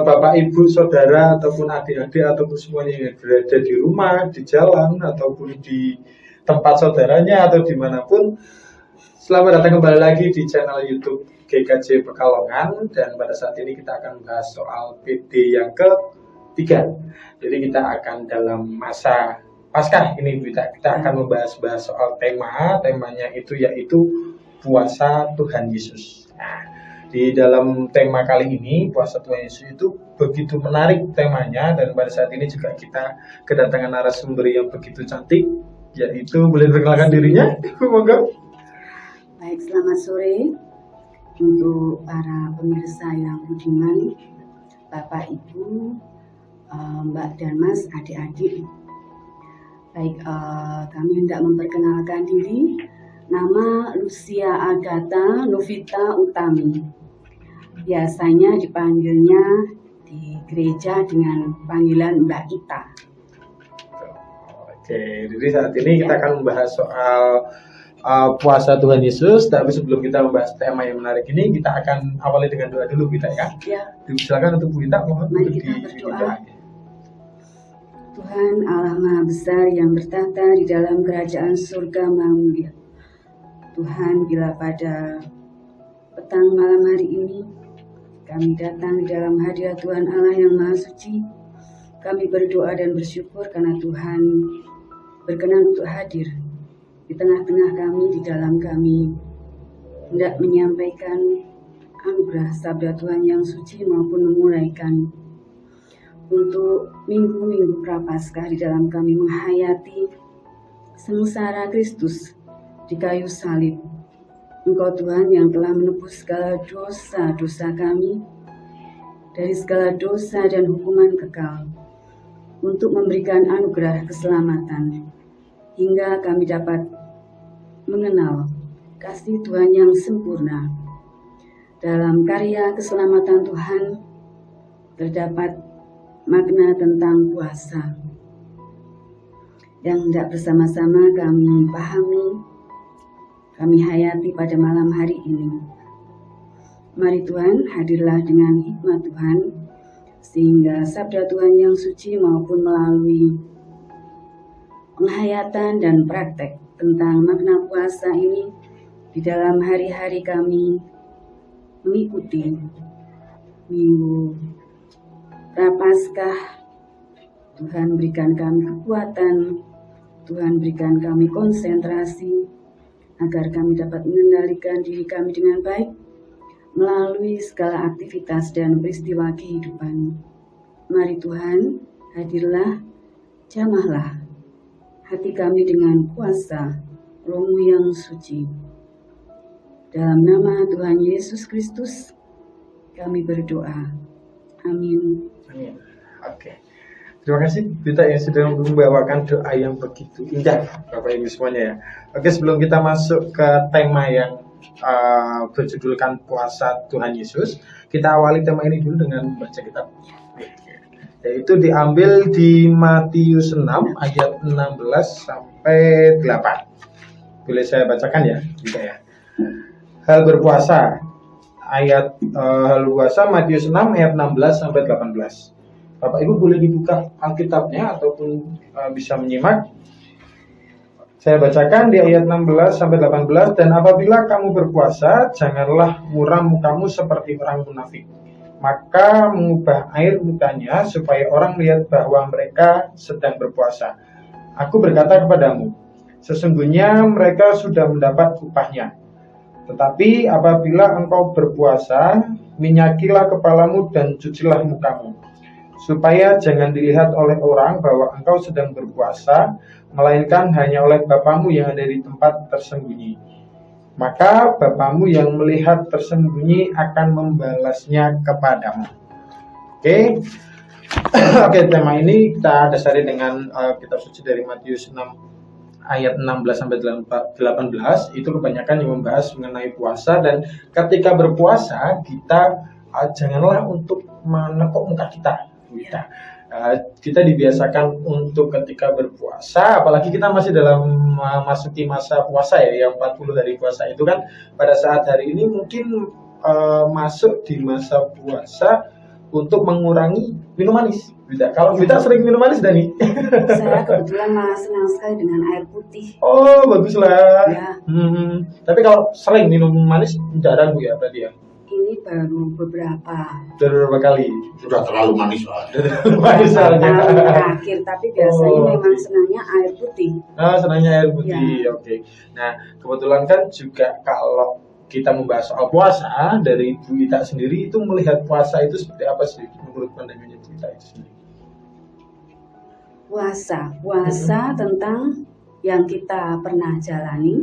Bapak, Ibu, Saudara, ataupun adik-adik, ataupun semuanya yang berada di rumah, di jalan, ataupun di tempat saudaranya, atau dimanapun. Selamat datang kembali lagi di channel YouTube GKJ Pekalongan. Dan pada saat ini kita akan bahas soal PD yang ketiga. Jadi kita akan dalam masa Paskah ini kita akan membahas soal temanya itu yaitu puasa Tuhan Yesus. Nah, di dalam tema kali ini puasa Tuhan Yesus itu begitu menarik temanya, dan pada saat ini juga kita kedatangan narasumber yang begitu cantik, yaitu boleh perkenalkan dirinya, Ibu monggo. Baik, selamat sore untuk para pemirsa yang budiman, Bapak, Ibu, Mbak dan Mas, adik-adik. Baik, kami hendak memperkenalkan diri. Nama Lucia Agatha Novita Utami. Biasanya dipanggilnya di gereja dengan panggilan Mbak Ita. Oke, jadi saat ini kita akan membahas soal puasa Tuhan Yesus. Tapi sebelum kita membahas tema yang menarik ini, kita akan awali dengan doa dulu, kita ya. Ya. Silakan untuk Bu Ita, mohon Mari kita berdoa. Tuhan Allah Maha Besar yang bertata di dalam kerajaan surga Maha Mulia. Tuhan, bila pada petang malam hari ini kami datang di dalam hadirat Tuhan Allah yang Maha Suci, kami berdoa dan bersyukur karena Tuhan berkenan untuk hadir di tengah-tengah kami, di dalam kami hendak menyampaikan anugerah sabda Tuhan yang suci maupun memulaikan untuk minggu-minggu Prapaskah di dalam kami menghayati sengsara Kristus di kayu salib. Engkau Tuhan yang telah menebus segala dosa-dosa kami dari segala dosa dan hukuman kekal, untuk memberikan anugerah keselamatan hingga kami dapat mengenal kasih Tuhan yang sempurna. Dalam karya keselamatan Tuhan terdapat makna tentang puasa yang hendak bersama-sama kami pahami, kami hayati pada malam hari ini. Mari Tuhan, hadirlah dengan hikmat Tuhan, sehingga sabda Tuhan yang suci maupun melalui penghayatan dan praktek tentang makna puasa ini di dalam hari-hari kami mengikuti minggu Prapaskah. Tuhan berikan kami kekuatan, Tuhan berikan kami konsentrasi, agar kami dapat mengendalikan diri kami dengan baik melalui segala aktivitas dan peristiwa kehidupan. Mari Tuhan, hadirlah, jamahlah hati kami dengan kuasa Roh-Mu yang suci. Dalam nama Tuhan Yesus Kristus kami berdoa. Amin. Amin. Oke. Terima kasih kita yang sudah membawakan doa yang begitu indah, Bapak Ibu semuanya ya. Oke, sebelum kita masuk ke tema yang berjudulkan puasa Tuhan Yesus, kita awali tema ini dulu dengan membaca kitab. Yaitu diambil di Matius 6 ayat 16 sampai 8. Boleh saya bacakan ya, gitu ya. Hal berpuasa ayat hal puasa Matius 6 ayat 16 sampai 18. Bapak Ibu boleh dibuka Alkitabnya ataupun bisa menyimak. Saya bacakan di ayat 16 sampai 18. Dan apabila kamu berpuasa, janganlah muram mukamu seperti orang munafik. Maka mengubah air mukanya supaya orang melihat bahwa mereka sedang berpuasa. Aku berkata kepadamu, sesungguhnya mereka sudah mendapat upahnya. Tetapi apabila engkau berpuasa, minyakilah kepalamu dan cucilah mukamu, supaya jangan dilihat oleh orang bahwa engkau sedang berpuasa, melainkan hanya oleh Bapamu yang ada di tempat tersembunyi. Maka Bapamu yang melihat tersembunyi akan membalasnya kepadamu. Oke. Oke, tema ini kita dasari dengan kitab suci dari Matius 6 ayat 16 sampai 18. Itu kebanyakan yang membahas mengenai puasa, dan ketika berpuasa kita janganlah untuk menekuk muka kita. Kita dibiasakan untuk ketika berpuasa, apalagi kita masih dalam masuki masa puasa ya, yang 40 hari puasa itu kan pada saat hari ini mungkin masuk di masa puasa untuk mengurangi minum manis. Kalau Vita sering minum manis, Dani? Saya kebetulan malah senang sekali dengan air putih. Oh, baguslah. Ya. Tapi kalau sering minum manis jarang Bu ya berarti ya? Ini baru beberapa Kali. Sudah terlalu manis Pak. Manis tahun soalnya. terakhir, tapi biasanya Oh. memang senangnya air putih. Ah, senangnya air putih. Oke. Nah, kebetulan kan juga kalau kita membahas soal puasa dari Bu Ita sendiri itu melihat puasa itu seperti apa sih menurut pandangannya Bu Ita itu sendiri? Puasa tentang yang kita pernah jalani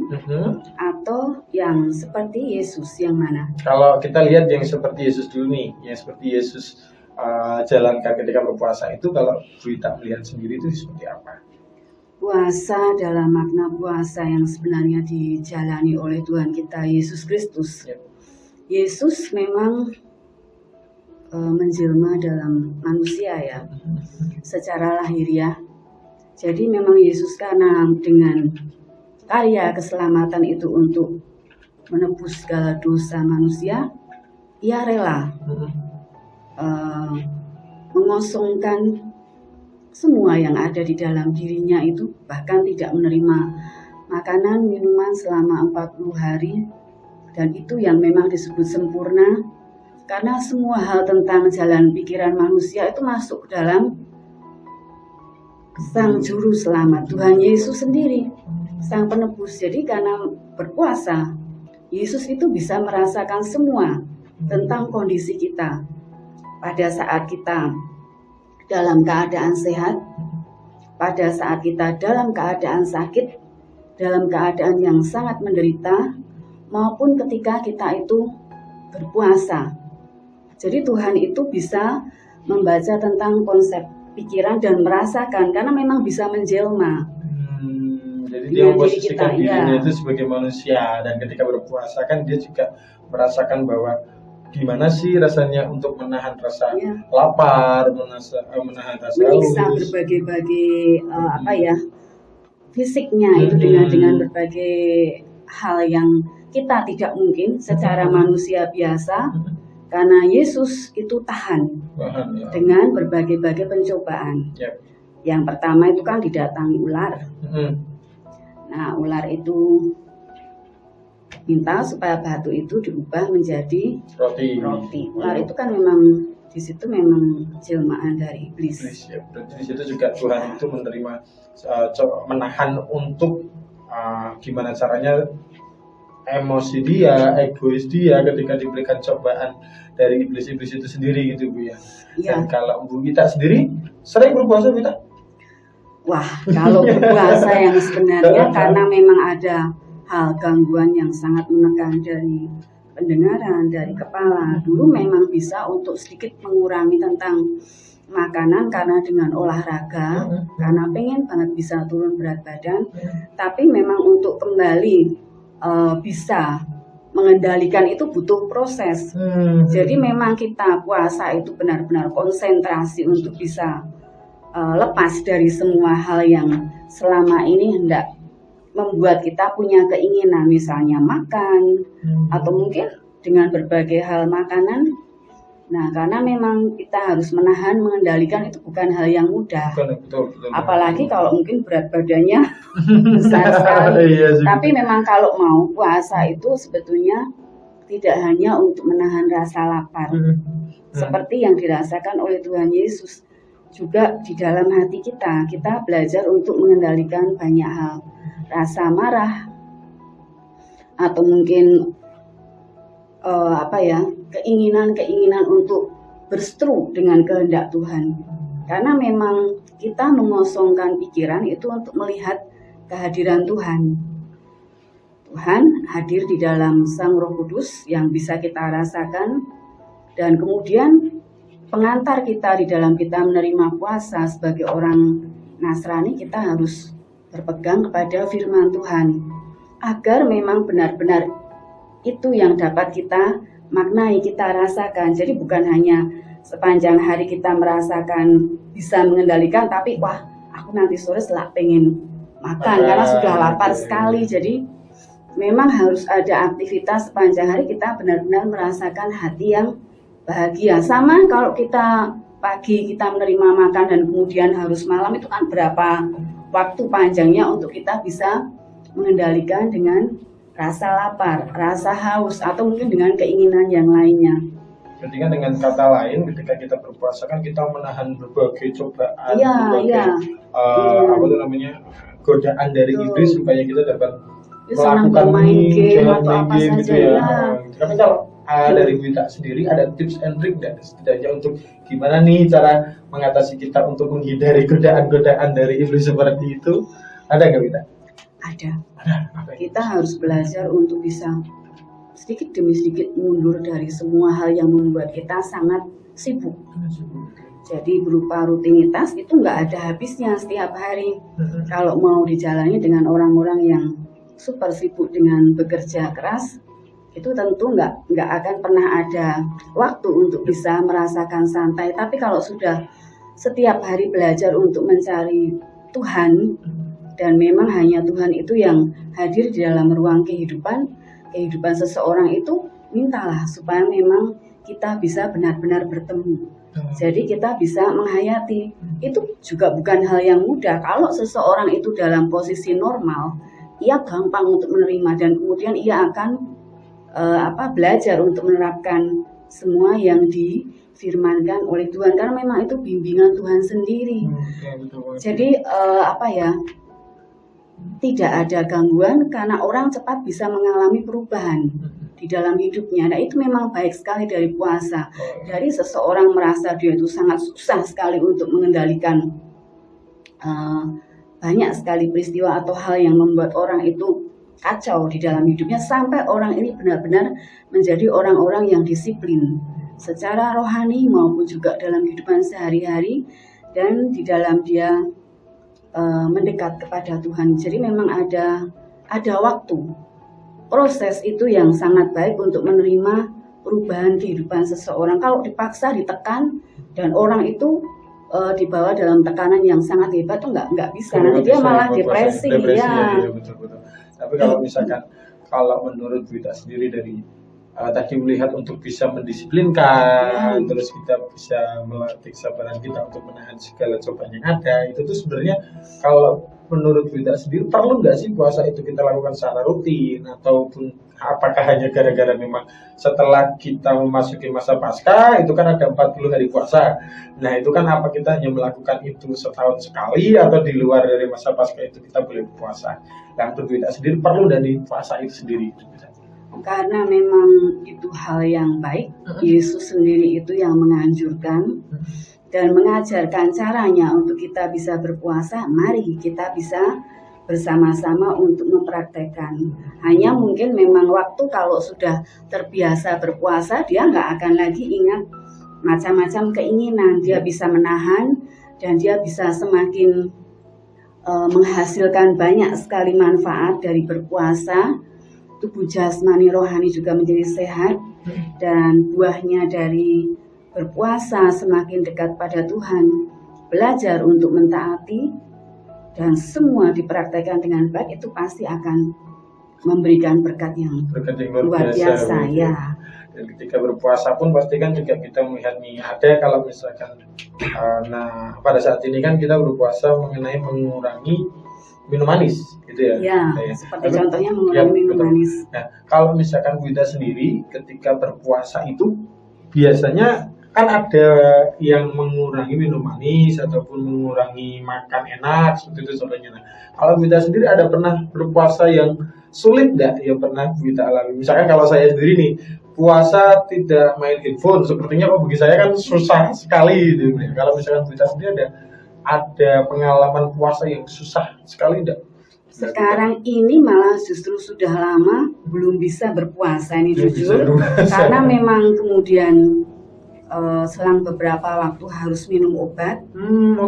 atau yang seperti Yesus yang mana? Kalau kita lihat yang seperti Yesus dulu nih, yang seperti Yesus jalankan ketika berpuasa itu, kalau Bu Ita melihat sendiri itu seperti apa? Puasa dalam makna puasa yang sebenarnya dijalani oleh Tuhan kita Yesus Kristus. Ya. Yesus memang menjelma dalam manusia ya, secara lahiriah. Jadi memang Yesus karena dengan karya keselamatan itu untuk menebus segala dosa manusia, ia rela mengosongkan semua yang ada di dalam dirinya itu, bahkan tidak menerima makanan, minuman selama 40 hari. Dan itu yang memang disebut sempurna, karena semua hal tentang jalan pikiran manusia itu masuk dalam Sang Juru Selamat, Tuhan Yesus sendiri, Sang Penebus. Jadi karena berpuasa, Yesus itu bisa merasakan semua tentang kondisi kita. Pada saat kita dalam keadaan sehat, pada saat kita dalam keadaan sakit, dalam keadaan yang sangat menderita, maupun ketika kita itu berpuasa. Jadi Tuhan itu bisa membaca tentang konsep pikiran dan merasakan, karena memang bisa menjelma. Jadi dia memposisikan dirinya ya. itu sebagai manusia, dan ketika berpuasa kan dia juga merasakan bahwa gimana sih rasanya untuk menahan rasa lapar, menahan rasa menyiksa haus, berbagai fisiknya itu dengan berbagai hal yang kita tidak mungkin secara manusia biasa. Karena Yesus itu tahan dengan berbagai-bagai pencobaan. Yang pertama itu kan didatangi ular. Nah, ular itu minta supaya batu itu diubah menjadi roti. Ular itu kan memang di situ memang jelmaan dari iblis. Berarti di situ juga Tuhan itu menerima, menahan untuk gimana caranya emosi dia, egois dia ketika diberikan cobaan dari iblis-iblis itu sendiri gitu Bu ya. Dan kalau Bu Ita sendiri sering berpuasa Bu Ita? Wah, kalau berpuasa yang sebenarnya karena memang ada hal gangguan yang sangat menekan dari pendengaran, dari kepala. Dulu memang bisa untuk sedikit mengurangi tentang makanan karena dengan olahraga, karena pengen banget bisa turun berat badan. Tapi memang untuk kembali bisa mengendalikan itu butuh proses. Jadi memang kita puasa itu benar-benar konsentrasi untuk bisa lepas dari semua hal yang selama ini hendak membuat kita punya keinginan, misalnya makan atau mungkin dengan berbagai hal makanan. Nah, karena memang kita harus menahan, mengendalikan itu bukan hal yang mudah. Betul. Apalagi kalau mungkin berat badannya besar sekali. Tapi memang kalau mau puasa itu sebetulnya tidak hanya untuk menahan rasa lapar. Seperti yang dirasakan oleh Tuhan Yesus. Juga di dalam hati kita belajar untuk mengendalikan banyak hal. Rasa marah, atau mungkin keinginan untuk berseteru dengan kehendak Tuhan. Karena memang kita mengosongkan pikiran itu untuk melihat kehadiran Tuhan. Tuhan hadir di dalam Sang Roh Kudus yang bisa kita rasakan, dan kemudian pengantar kita di dalam kita menerima puasa sebagai orang Nasrani, kita harus berpegang kepada firman Tuhan agar memang benar-benar itu yang dapat kita maknai, kita rasakan. Jadi bukan hanya sepanjang hari kita merasakan bisa mengendalikan, tapi wah aku nanti sore setelah pengen makan karena sudah lapar sekali. Jadi memang harus ada aktivitas sepanjang hari, kita benar-benar merasakan hati yang bahagia. Sama kalau kita pagi kita menerima makan dan kemudian harus malam, itu kan berapa waktu panjangnya untuk kita bisa mengendalikan dengan rasa lapar, rasa haus, atau mungkin dengan keinginan yang lainnya. Jadi kan dengan kata lain, ketika kita berpuasa kan kita menahan berbagai cobaan, apa itu namanya, godaan dari iblis supaya kita dapat melakukan jalan apa saja gitu ya. Tapi kalau dari Wita sendiri ada tips and trick nggak setidaknya untuk gimana nih cara mengatasi kita untuk menghindari godaan-godaan dari iblis seperti itu? Ada nggak Wita? Ada. Kita harus belajar untuk bisa sedikit demi sedikit mundur dari semua hal yang membuat kita sangat sibuk. Jadi berupa rutinitas itu nggak ada habisnya setiap hari. Kalau mau dijalani dengan orang-orang yang super sibuk dengan bekerja keras, itu tentu nggak akan pernah ada waktu untuk bisa merasakan santai. Tapi kalau sudah setiap hari belajar untuk mencari Tuhan, dan memang hanya Tuhan itu yang hadir di dalam ruang kehidupan seseorang itu, mintalah supaya memang kita bisa benar-benar bertemu. Jadi kita bisa menghayati. Itu juga bukan hal yang mudah. Kalau seseorang itu dalam posisi normal, ia gampang untuk menerima dan kemudian ia akan belajar untuk menerapkan semua yang difirmankan oleh Tuhan, karena memang itu bimbingan Tuhan sendiri. Jadi tidak ada gangguan karena orang cepat bisa mengalami perubahan di dalam hidupnya. Nah, itu memang baik sekali dari puasa. Dari seseorang merasa dia itu sangat susah sekali untuk mengendalikan banyak sekali peristiwa atau hal yang membuat orang itu kacau di dalam hidupnya, sampai orang ini benar-benar menjadi orang-orang yang disiplin secara rohani maupun juga dalam kehidupan sehari-hari dan di dalam dia mendekat kepada Tuhan. Jadi memang ada waktu, proses itu yang sangat baik untuk menerima perubahan kehidupan seseorang. Kalau dipaksa, ditekan, dan orang itu dibawa dalam tekanan yang sangat hebat, tuh nggak bisa. Nanti dia malah depresi ya. Betul. Tapi kalau misalkan, kalau menurut Wita sendiri dari tadi melihat untuk bisa mendisiplinkan, terus kita bisa melatih kesabaran kita untuk menahan segala cobaan yang ada, itu tuh sebenarnya kalau menurut Wita sendiri perlu nggak sih puasa itu kita lakukan secara rutin, ataupun apakah hanya gara-gara memang setelah kita memasuki masa pasca itu kan ada 40 hari puasa, nah itu kan apa kita hanya melakukan itu setahun sekali, atau di luar dari masa pasca itu kita boleh puasa? Yang untuk Wita sendiri perlu dari puasa itu sendiri? Karena memang itu hal yang baik, Yesus sendiri itu yang menganjurkan dan mengajarkan caranya untuk kita bisa berpuasa. Mari kita bisa bersama-sama untuk mempraktekkan. Hanya mungkin memang waktu kalau sudah terbiasa berpuasa, dia nggak akan lagi ingat macam-macam keinginan. Dia bisa menahan dan dia bisa semakin menghasilkan banyak sekali manfaat dari berpuasa. Tubuh jasmani rohani juga menjadi sehat, dan buahnya dari berpuasa semakin dekat pada Tuhan, belajar untuk mentaati, dan semua dipraktekkan dengan baik, itu pasti akan memberikan berkat yang luar biasa ya. Dan ketika berpuasa pun pasti kan juga kita melihat nih, ada kalau misalkan pada saat ini kan kita berpuasa mengenai mengurangi minum manis gitu ya. Ya, seperti contohnya mengurangi minum manis. Nah, kalau misalkan Wita sendiri ketika berpuasa itu biasanya kan ada yang mengurangi minum manis ataupun mengurangi makan enak seperti itu contohnya. Nah, kalau Wita sendiri ada pernah berpuasa yang sulit nggak yang pernah Wita alami? Misalkan kalau saya sendiri nih puasa tidak main handphone, sepertinya kok bagi saya kan susah sekali gitu. Kalau misalkan Wita sendiri ada pengalaman puasa yang susah sekali enggak? Sekarang ini malah justru sudah lama belum bisa berpuasa ini jujur, karena memang kemudian selang beberapa waktu harus minum obat.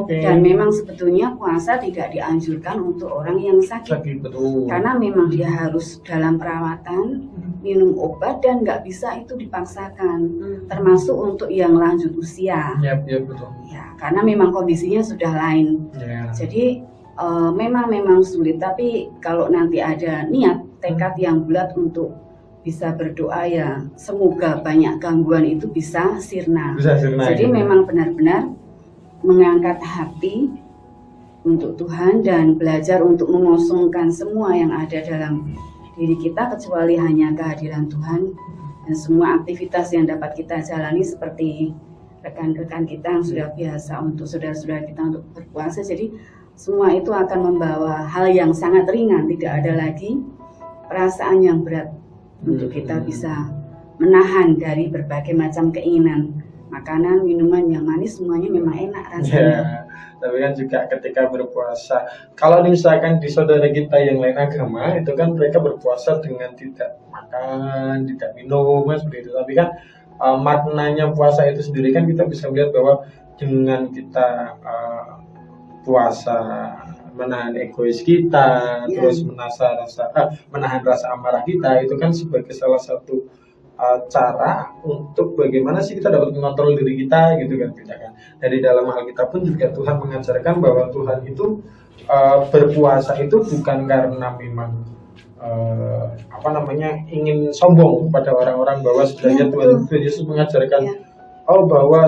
Dan memang sebetulnya puasa tidak dianjurkan untuk orang yang sakit. Betul. Karena memang dia harus dalam perawatan, minum obat, dan nggak bisa itu dipaksakan. Termasuk untuk yang lanjut usia. Betul. Ya, karena memang kondisinya sudah lain. Jadi memang sulit. Tapi kalau nanti ada niat, tekad yang bulat untuk bisa berdoa ya semoga banyak gangguan itu bisa sirna. Bisa sirna. Jadi memang benar-benar mengangkat hati untuk Tuhan dan belajar untuk mengosongkan semua yang ada dalam diri kita kecuali hanya kehadiran Tuhan, dan semua aktivitas yang dapat kita jalani seperti rekan-rekan kita yang sudah biasa untuk saudara-saudara kita untuk berpuasa. Jadi semua itu akan membawa hal yang sangat ringan, tidak ada lagi perasaan yang berat untuk kita bisa menahan dari berbagai macam keinginan. Makanan, minuman yang manis semuanya memang enak rasanya. Tapi kan juga ketika berpuasa, kalau misalkan di saudara kita yang lain agama, itu kan mereka berpuasa dengan tidak makan, tidak minum, seperti itu. Tapi kan maknanya puasa itu sendiri kan kita bisa melihat bahwa dengan kita puasa menahan egois kita, terus menahan rasa amarah kita, itu kan sebagai salah satu cara untuk bagaimana sih kita dapat mengontrol diri kita gitu kan. Dari dalam Alkitab pun juga Tuhan mengajarkan bahwa Tuhan itu berpuasa itu bukan karena memang ingin sombong pada orang-orang bahwa sebenarnya Tuhan Yesus mengajarkan bahwa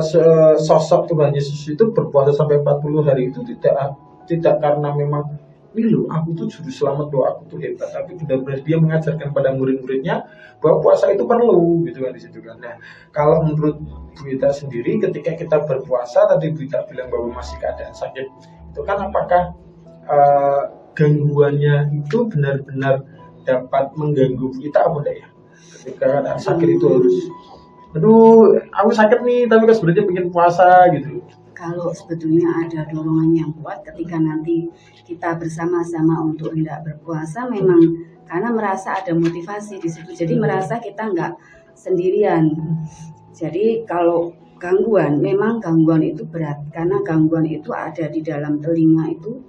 sosok Tuhan Yesus itu berpuasa sampai 40 hari itu tidak karena memang ini loh, aku tuh juru selamat loh, aku tuh hebat, tapi benar-benar dia mengajarkan pada murid-muridnya bahwa puasa itu perlu, gitu kan di situ kan. Nah, kalau menurut Buita sendiri, ketika kita berpuasa, tadi Buita bilang bahwa masih keadaan sakit, itu kan apakah gangguannya itu benar-benar dapat mengganggu kita apa enggak ya? Ketika keadaan sakit itu harus, aduh, aku sakit nih, tapi kan sebenarnya pengen puasa gitu. Kalau sebetulnya ada dorongan yang kuat ketika nanti kita bersama-sama untuk hendak berpuasa, memang karena merasa ada motivasi di situ, jadi merasa kita nggak sendirian. Jadi kalau gangguan, memang gangguan itu berat, karena gangguan itu ada di dalam telinga itu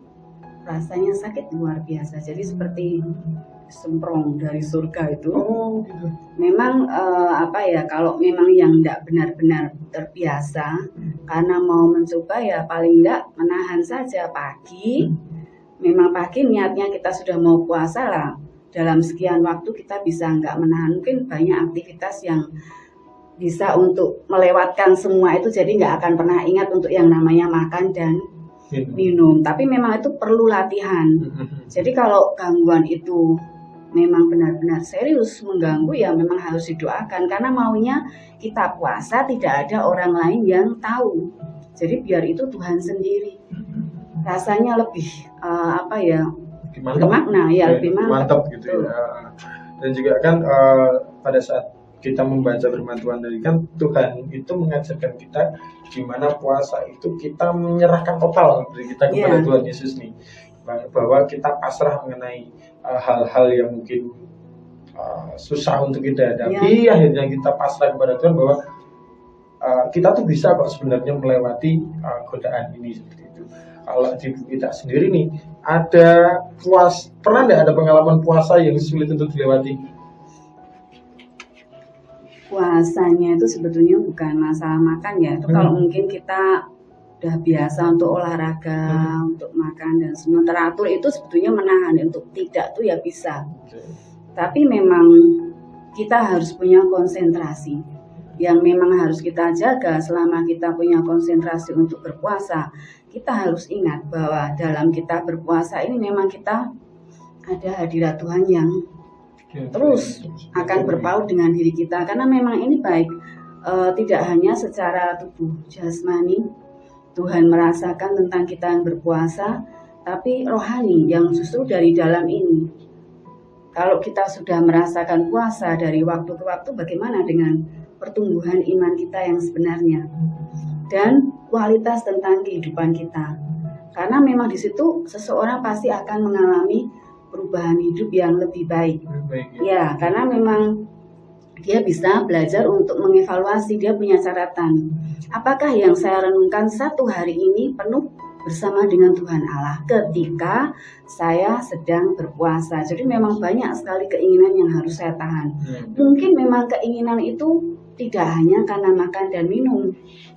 rasanya sakit luar biasa. Jadi seperti semprong dari surga itu. Gitu. Memang kalau memang yang tidak benar-benar terbiasa, karena mau mencoba ya paling enggak menahan saja pagi. Memang pagi niatnya kita sudah mau puasa lah. Dalam sekian waktu kita bisa enggak menahan. Mungkin banyak aktivitas yang bisa untuk melewatkan semua itu, jadi enggak akan pernah ingat untuk yang namanya makan dan minum. Tapi memang itu perlu latihan. Jadi kalau gangguan itu memang benar-benar serius mengganggu, ya memang harus didoakan, karena maunya kita puasa tidak ada orang lain yang tahu. Jadi biar itu Tuhan sendiri, rasanya lebih bermakna ya, lebih mantap gitu ya. Dan juga kan pada saat kita membaca firman Tuhan tadi kan, Tuhan itu mengajarkan kita gimana puasa itu kita menyerahkan total diri kita kepada Tuhan Yesus nih, bahwa kita pasrah mengenai hal-hal yang mungkin susah untuk kita hadapi. Akhirnya kita pasrah kepada Tuhan bahwa kita tuh bisa kok sebenarnya melewati godaan ini, seperti itu. Kalau di kita sendiri nih, pernah nggak ada pengalaman puasa yang sulit untuk dilewati? Puasanya itu sebetulnya bukan masalah makan ya. Itu kalau mungkin kita udah biasa untuk olahraga, untuk makan dan semua teratur, itu sebetulnya menahan. Untuk tidak tuh ya bisa. Tapi memang kita harus punya konsentrasi yang memang harus kita jaga. Selama kita punya konsentrasi untuk berpuasa, kita harus ingat bahwa dalam kita berpuasa ini memang kita ada hadirat Tuhan yang terus akan berpaut dengan diri kita. Karena memang ini baik, tidak hanya secara tubuh jasmani Tuhan merasakan tentang kita yang berpuasa, tapi rohani yang justru dari dalam ini. Kalau kita sudah merasakan puasa dari waktu ke waktu, bagaimana dengan pertumbuhan iman kita yang sebenarnya dan kualitas tentang kehidupan kita? Karena memang di situ seseorang pasti akan mengalami perubahan hidup yang lebih baik. Ya, karena memang dia bisa belajar untuk mengevaluasi, dia punya catatan. Apakah yang saya renungkan satu hari ini penuh bersama dengan Tuhan Allah ketika saya sedang berpuasa? Jadi memang banyak sekali keinginan yang harus saya tahan. Mungkin memang keinginan itu tidak hanya karena makan dan minum,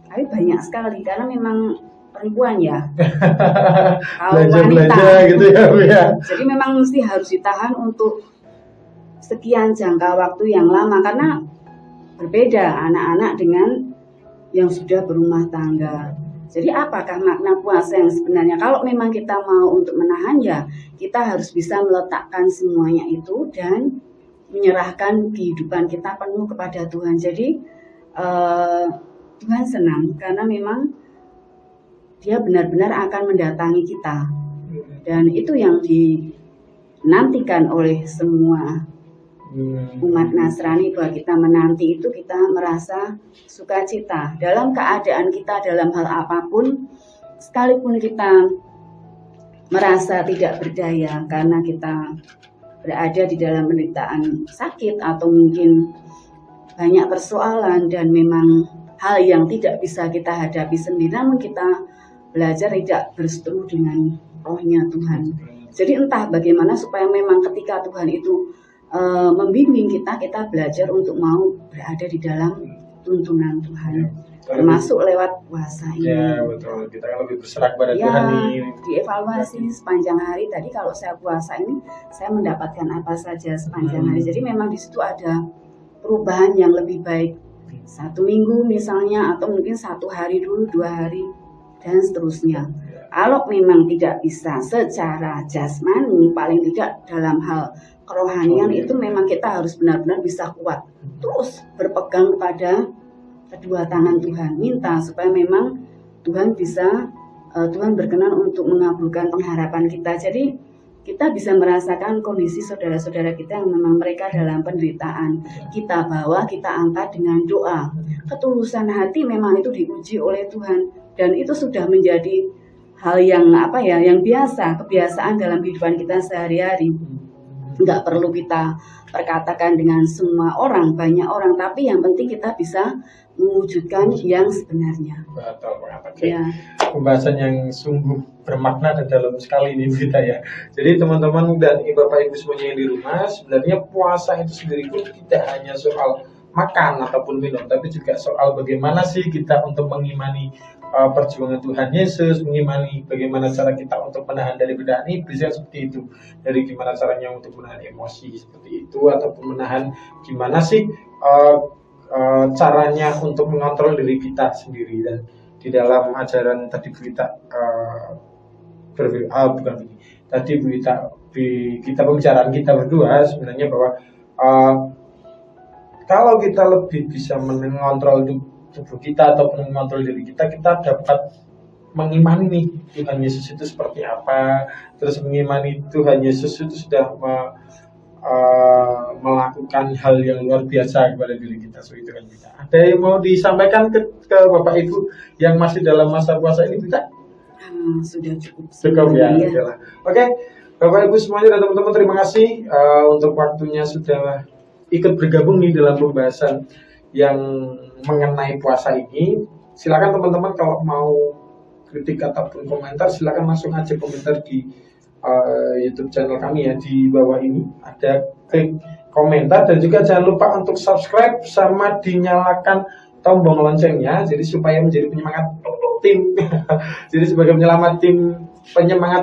tapi banyak sekali karena memang perempuan ya, wanita gitu ya. Jadi memang mesti harus ditahan untuk sekian jangka waktu yang lama, karena berbeda anak-anak dengan yang sudah berumah tangga. Jadi apakah makna puasa yang sebenarnya? Kalau memang kita mau untuk menahan, ya kita harus bisa meletakkan semuanya itu dan menyerahkan kehidupan kita penuh kepada Tuhan. Jadi Tuhan senang karena memang Dia benar-benar akan mendatangi kita. Dan itu yang dinantikan oleh semua umat Nasrani, bahwa kita menanti itu kita merasa sukacita dalam keadaan kita dalam hal apapun, sekalipun kita merasa tidak berdaya karena kita berada di dalam penderitaan sakit atau mungkin banyak persoalan dan memang hal yang tidak bisa kita hadapi sendiri, namun kita belajar tidak berseteru dengan rohnya Tuhan. Jadi entah bagaimana supaya memang ketika Tuhan itu membimbing kita belajar untuk mau berada di dalam tuntunan Tuhan, termasuk lewat puasa ini. Ya betul, kita kan lebih berserah kepada Ya, Tuhan nih. dievaluasi sepanjang hari. Tadi kalau saya puasa ini, saya mendapatkan apa saja sepanjang hari. Jadi memang di situ ada perubahan yang lebih baik. 1 minggu misalnya, atau mungkin 1 hari dulu, 2 hari, dan seterusnya. Kalau memang tidak bisa secara jasmani, paling tidak dalam hal kerohanian, itu memang kita harus benar-benar bisa kuat. Terus berpegang kepada kedua tangan Tuhan, minta supaya memang Tuhan bisa, Tuhan berkenan untuk mengabulkan pengharapan kita. Jadi kita bisa merasakan kondisi saudara-saudara kita yang memang mereka dalam penderitaan. Kita bawa, kita angkat dengan doa. Ketulusan hati memang itu diuji oleh Tuhan, dan itu sudah menjadi hal yang yang biasa, kebiasaan dalam kehidupan kita sehari-hari. Nggak perlu kita perkatakan dengan semua orang, banyak orang, tapi yang penting kita bisa mewujudkan yang sebenarnya. Betul banget. Oke. Ya. Pembahasan yang sungguh bermakna dan dalam sekali ini kita ya. Jadi teman-teman dan Bapak Ibu semuanya yang di rumah, sebenarnya puasa itu sendiri pun tidak hanya soal makan ataupun minum, tapi juga soal bagaimana sih kita untuk mengimani perjuangan Tuhan Yesus, mengimani bagaimana cara kita untuk menahan dari godaan iblis yang seperti itu, dari gimana caranya untuk menahan emosi seperti itu, ataupun menahan gimana sih caranya untuk mengontrol diri kita sendiri. Dan di dalam ajaran tadi kita kita pembicaraan kita berdua sebenarnya bahwa kalau kita lebih bisa mengontrol tubuh kita ataupun mengontrol diri kita, kita dapat mengimani nih Tuhan Yesus itu seperti apa, terus mengimani Tuhan Yesus itu sudah melakukan hal yang luar biasa kepada diri kita. So itu kan kita. Ada yang mau disampaikan ke Bapak Ibu yang masih dalam masa puasa ini, tidak? Sudah cukup. Cukup ya. Ya. Oke, Bapak Ibu semuanya dan teman-teman, terima kasih untuk waktunya sudah ikut bergabung nih dalam pembahasan yang mengenai puasa ini. Silakan teman-teman kalau mau kritik ataupun komentar, silakan langsung aja komentar di YouTube channel kami ya, di bawah ini ada klik komentar, dan juga jangan lupa untuk subscribe sama dinyalakan tombol loncengnya, jadi supaya menjadi penyemangat tim jadi sebagai penyemangat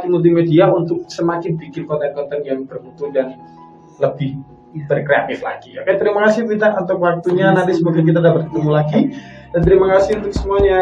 tim multimedia untuk semakin bikin konten-konten yang bermutu dan lebih berkreatif lagi. Oke, terima kasih Vita untuk waktunya. Nanti semoga kita dapat ketemu lagi, dan terima kasih untuk semuanya.